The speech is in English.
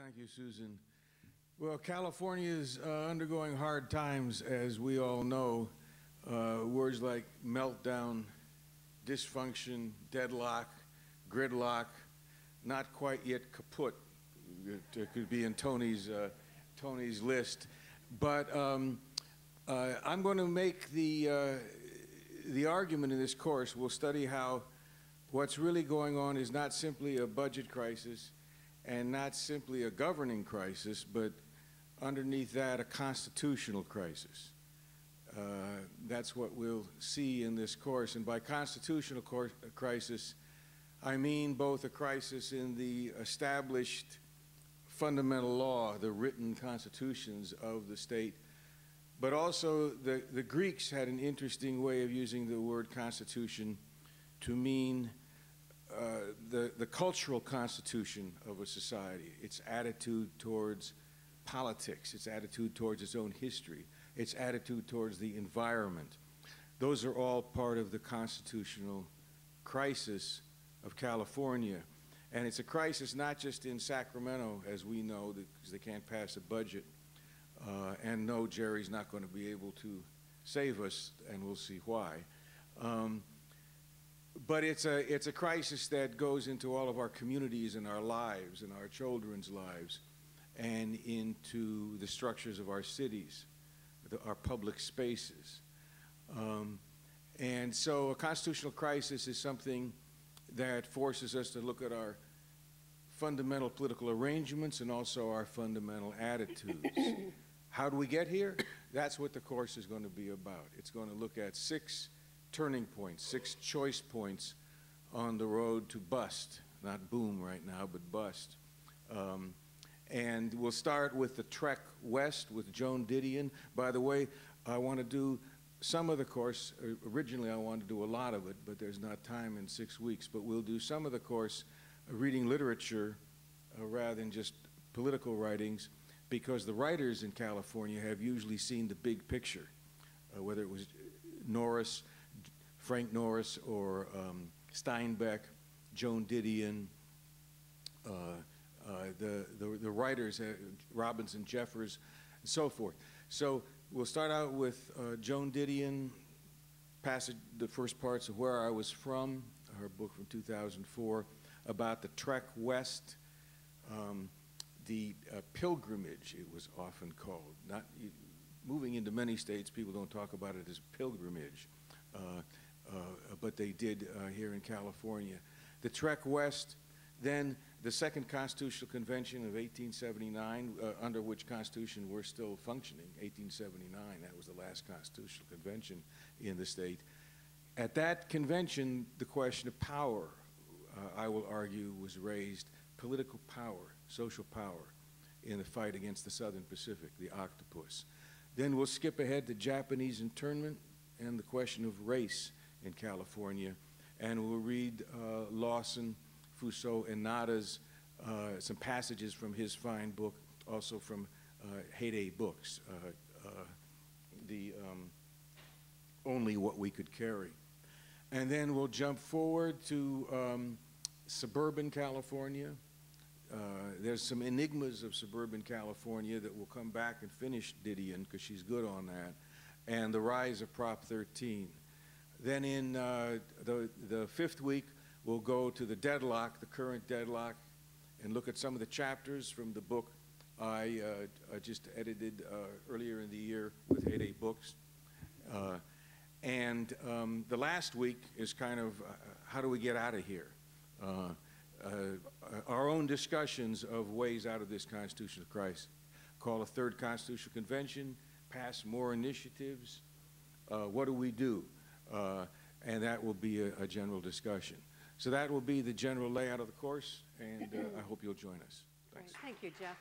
Thank you, Susan. Well, California is undergoing hard times, as we all know. Words like meltdown, dysfunction, deadlock, gridlock, not quite yet kaput. It could be in Tony's list. But I'm going to make the argument in this course. We'll study how what's really going on is not simply a budget crisis and not simply a governing crisis, but underneath that, a constitutional crisis. That's what we'll see in this course. And by constitutional crisis, I mean both a crisis in the established fundamental law, the written constitutions of the state, but also the Greeks had an interesting way of using the word constitution to mean the cultural constitution of a society, its attitude towards politics, its attitude towards its own history, its attitude towards the environment. Those are all part of the constitutional crisis of California. And it's a crisis not just in Sacramento, as we know, because they can't pass a budget. And no, Jerry's not going to be able to save us, and we'll see why. But it's a crisis that goes into all of our communities and our lives and our children's lives and into the structures of our cities, our public spaces. And so a constitutional crisis is something that forces us to look at our fundamental political arrangements and also our fundamental attitudes. How do we get here? That's what the course is going to be about. It's going to look at 6 turning points, 6 choice points on the road to bust. Not boom right now, but bust. And we'll start with the trek west with Joan Didion. By the way, I want to do some of the course. Originally, I wanted to do a lot of it, but there's not time in 6 weeks. But we'll do some of the course reading literature rather than just political writings, because the writers in California have usually seen the big picture, whether it was Norris, Frank Norris, or Steinbeck, Joan Didion, the writers, Robinson Jeffers, and so forth. So we'll start out with Joan Didion, passage, the first parts of Where I Was From, her book from 2004, about the trek west, the pilgrimage, it was often called. Not moving into many states, people don't talk about it as pilgrimage, but they did here in California. The trek west, then the Second Constitutional Convention of 1879, under which Constitution we're still functioning, 1879, that was the last Constitutional Convention in the state. At that convention, the question of power, I will argue, was raised, political power, social power, in the fight against the Southern Pacific, the octopus. Then we'll skip ahead to Japanese internment and the question of race in California, and we'll read Lawson, Fuso, and Nada's, some passages from his fine book, also from Heyday Books, Only What We Could Carry. And then we'll jump forward to suburban California. There's some enigmas of suburban California that will come back and finish Didion, because she's good on that, and the rise of Prop 13. Then in the 5th week, we'll go to the deadlock, the current deadlock, and look at some of the chapters from the book I just edited earlier in the year with Heyday Books. And the last week is kind of how do we get out of here? Our own discussions of ways out of this constitutional crisis. Call a 3rd Constitutional Convention, pass more initiatives. What do we do? And that will be a general discussion. So that will be the general layout of the course, and I hope you'll join us. Thanks. Great. Thank you, Jeff.